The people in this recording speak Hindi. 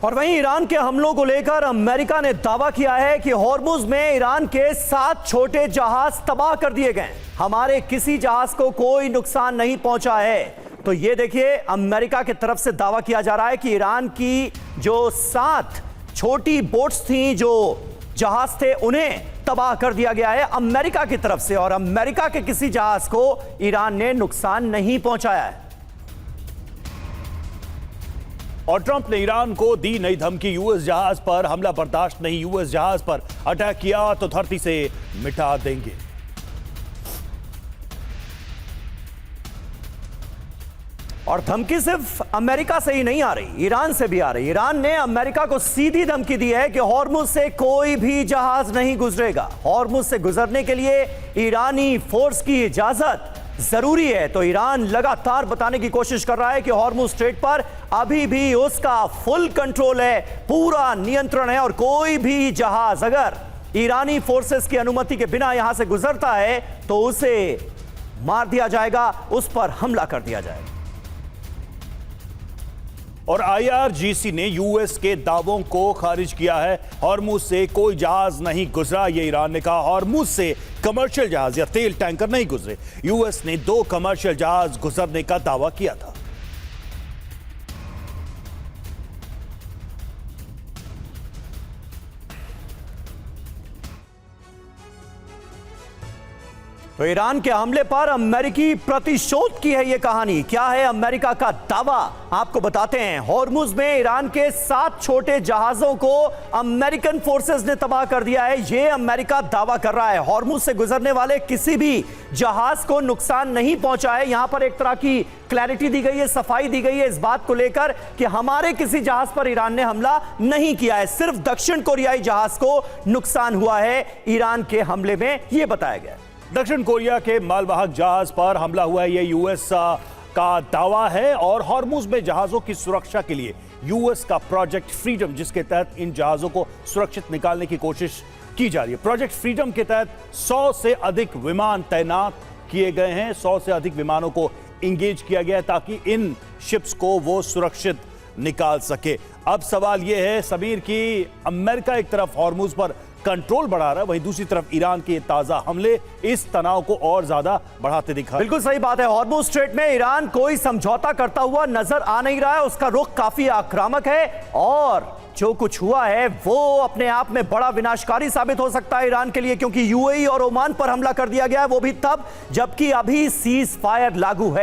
और वहीं ईरान के हमलों को लेकर अमेरिका ने दावा किया है कि हॉर्मुज में ईरान के 7 छोटे जहाज तबाह कर दिए गए। हमारे किसी जहाज को कोई नुकसान नहीं पहुंचा है। तो ये देखिए, अमेरिका की तरफ से दावा किया जा रहा है कि ईरान की जो 7 छोटी बोट्स थी, जो जहाज थे, उन्हें तबाह कर दिया गया है अमेरिका की तरफ से, और अमेरिका के किसी जहाज को ईरान ने नुकसान नहीं पहुंचाया है। और ट्रंप ने ईरान को दी नई धमकी, यूएस जहाज पर हमला बर्दाश्त नहीं, यूएस जहाज पर अटैक किया तो धरती से मिटा देंगे। और धमकी सिर्फ अमेरिका से ही नहीं आ रही, ईरान से भी आ रही। ईरान ने अमेरिका को सीधी धमकी दी है कि हॉर्मुज से कोई भी जहाज नहीं गुजरेगा। हॉर्मुज से गुजरने के लिए ईरानी फोर्स की इजाजत जरूरी है। तो ईरान लगातार बताने की कोशिश कर रहा है कि हॉर्मुज स्ट्रेट पर अभी भी उसका फुल कंट्रोल है, पूरा नियंत्रण है, और कोई भी जहाज अगर ईरानी फोर्सेस की अनुमति के बिना यहां से गुजरता है तो उसे मार दिया जाएगा, उस पर हमला कर दिया जाएगा। और आईआरजीसी ने यूएस के दावों को खारिज किया है। हॉर्मुज से कोई जहाज नहीं गुजरा, ये ईरान ने कहा। हॉर्मुज से कमर्शियल जहाज या तेल टैंकर नहीं गुजरे। यूएस ने 2 कमर्शियल जहाज गुजरने का दावा किया था। तो ईरान के हमले पर अमेरिकी प्रतिशोध की है यह कहानी। क्या है अमेरिका का दावा, आपको बताते हैं। हॉर्मुज में ईरान के 7 छोटे जहाजों को अमेरिकन फोर्सेस ने तबाह कर दिया है, यह अमेरिका दावा कर रहा है। हॉर्मुज से गुजरने वाले किसी भी जहाज को नुकसान नहीं पहुंचा है। यहां पर एक तरह की क्लैरिटी दी गई है, सफाई दी गई है इस बात को लेकर कि हमारे किसी जहाज पर ईरान ने हमला नहीं किया है, सिर्फ दक्षिण कोरियाई जहाज को नुकसान हुआ है ईरान के हमले में, यह बताया गया। दक्षिण कोरिया के मालवाहक जहाज पर हमला हुआ है, यह यूएस का दावा है। और हॉर्मुज में जहाजों की सुरक्षा के लिए यूएस का प्रोजेक्ट फ्रीडम, जिसके तहत इन जहाजों को सुरक्षित निकालने की कोशिश की जा रही है। प्रोजेक्ट फ्रीडम के तहत 100 से अधिक विमान तैनात किए गए हैं, 100 से अधिक विमानों को इंगेज किया गया है ताकि इन शिप्स को वो सुरक्षित निकाल सके। अब सवाल यह है समीर की अमेरिका एक तरफ हॉर्मुज पर कंट्रोल बढ़ा रहा है, वहीं दूसरी तरफ ईरान के ताजा हमले इस तनाव को और ज्यादा बढ़ाते दिखा। बिल्कुल सही बात है। हॉर्मुज स्ट्रेट में ईरान कोई समझौता करता हुआ नजर आ नहीं रहा है, उसका रुख काफी आक्रामक है, और जो कुछ हुआ है वो अपने आप में बड़ा विनाशकारी साबित हो सकता है ईरान के लिए, क्योंकि यूएई और ओमान पर हमला कर दिया गया है, वो भी तब जबकि अभी सीज फायर लागू है।